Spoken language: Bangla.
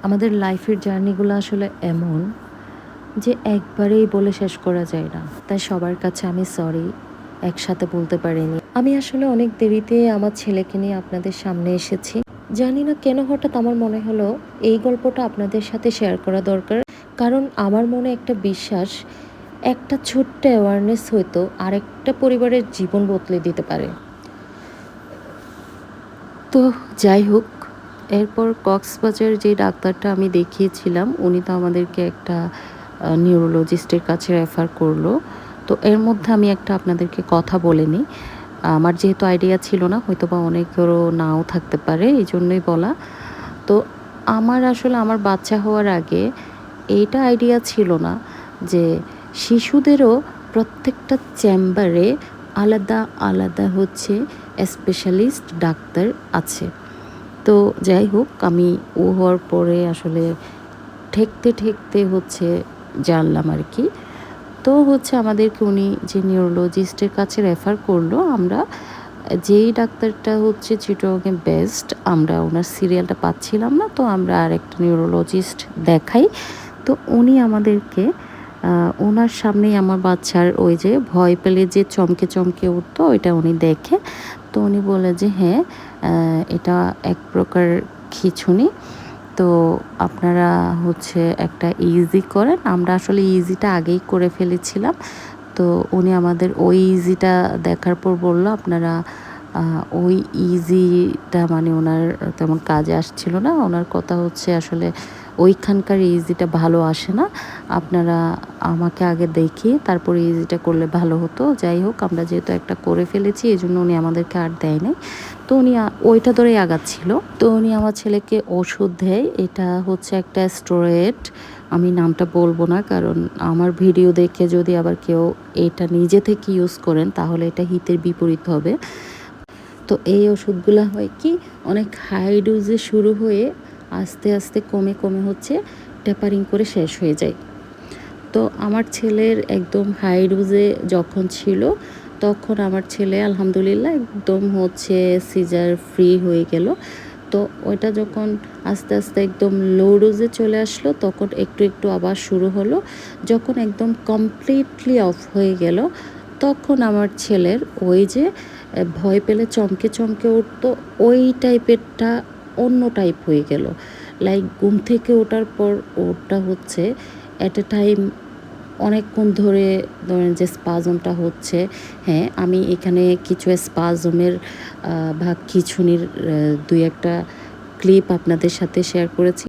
আমাদের লাইফের জার্নিগুলো আসলে এমন যে একবারেই বলে শেষ করা যায় না। তাই সবার কাছে আমি সরি একসাথে বলতে পারিনি। আমি আসলে অনেক দেরিতে আমার ছেলেকে নিয়ে আপনাদের সামনে এসেছি। জানি না কেন হঠাৎ আমার মনে হলো এই গল্পটা আপনাদের সাথে শেয়ার করা দরকার। কারণ আমার মনে একটা বিশ্বাস, একটা ছোট্ট অ্যাওয়ারনেস হয়তো আরেকটা পরিবারের জীবন বদলে দিতে পারে। তো যাই হোক, এরপর কক্সবাজার যে ডাক্তারটা আমি দেখিয়েছিলাম উনি তো আমাদেরকে একটা নিউরোলজিস্টের কাছে রেফার করলো। তো এর মধ্যে আমি একটা আপনাদেরকে কথা বলে নিই। আমার যেহেতু আইডিয়া ছিল না, হয়তোবা অনেকেরও নাও থাকতে পারে, এই জন্যই বলা। তো আমার আসলে আমার বাচ্চা হওয়ার আগে এইটা আইডিয়া ছিল না যে শিশুদেরও প্রত্যেকটা চেম্বারে আলাদা আলাদা হচ্ছে স্পেশালিস্ট ডাক্তার আছে। তো যাই হোক, আমি ও হওয়ার পরে আসলে ঠেকতে ঠেকতে হচ্ছে জানলাম আর কি। তো হচ্ছে আমাদেরকে উনি যে নিউরোলজিস্টের কাছে রেফার করলো, আমরা যেই ডাক্তারটা হচ্ছে চিটগংয়ে বেস্ট, আমরা ওনার সিরিয়ালটা পাচ্ছিলাম না, তো আমরা আরেকটা নিউরোলজিস্ট দেখাই। তো উনি আমাদেরকে ওনার সামনেই আমার বাচ্চার ওই যে ভয় পেলে যে চমকে চমকে উঠতো ওইটা উনি দেখে। তো উনি বলে যে হ্যাঁ, এটা এক প্রকার খিঁচুনি। তো আপনারা হচ্ছে একটা ইজি করেন। আমরা আসলে ইজিটা আগেই করে ফেলেছিলাম। তো উনি আমাদের ওই ইজিটা দেখার পর বলল, আপনারা ওই ইজিটা মানে ওনার তেমন কাজে আসছিল না। ওনার কথা হচ্ছে আসলে ওইখানকার ইজিটা ভালো আসে না। আপনারা আমাকে আগে দেখিয়ে তারপরে ইজিটা করলে ভালো হতো। যাই হোক, আমরা যেহেতু একটা করে ফেলেছি এজন্য উনি আমাদেরকে আর দেয় নাই। তো উনি ওইটা ধরেই আগাচ্ছিল। তো উনি আমার ছেলেকে ওষুধ দেয়। এটা হচ্ছে একটা স্টেরয়েড। আমি নামটা বলবো না, কারণ আমার ভিডিও দেখে যদি আবার কেউ এটা নিজে থেকে ইউজ করেন তাহলে এটা হিতের বিপরীত হবে। তো এই ওষুধগুলো হয় কি, অনেক হাই ডোজে শুরু হয়ে আস্তে আস্তে কমে কমে হচ্ছে টেপারিং করে শেষ হয়ে যায়। তো আমার ছেলের একদম হাই ডোজে যখন ছিল তখন আমার ছেলে আলহামদুলিল্লাহ একদম হচ্ছে সিজার ফ্রি হয়ে গেল। তো ওইটা যখন আস্তে আস্তে একদম লো ডোজে চলে আসলো তখন একটু একটু আবার শুরু হলো। যখন একদম কমপ্লিটলি অফ হয়ে গেল তখন আমার ছেলের ওই যে ভয় পেলে চমকে চমকে উঠতো ওই টাইপেরটা অন্য টাইপ হয়ে গেল। লাইক ঘুম থেকে ওঠার পর ওটা হচ্ছে অ্যাট এ টাইম অনেকক্ষণ ধরে ধরেন যে স্পাজমটা হচ্ছে। হ্যাঁ, আমি এখানে কিছু স্পাজমের বা খিঁচুনির দুই একটা ক্লিপ আপনাদের সাথে শেয়ার করেছি।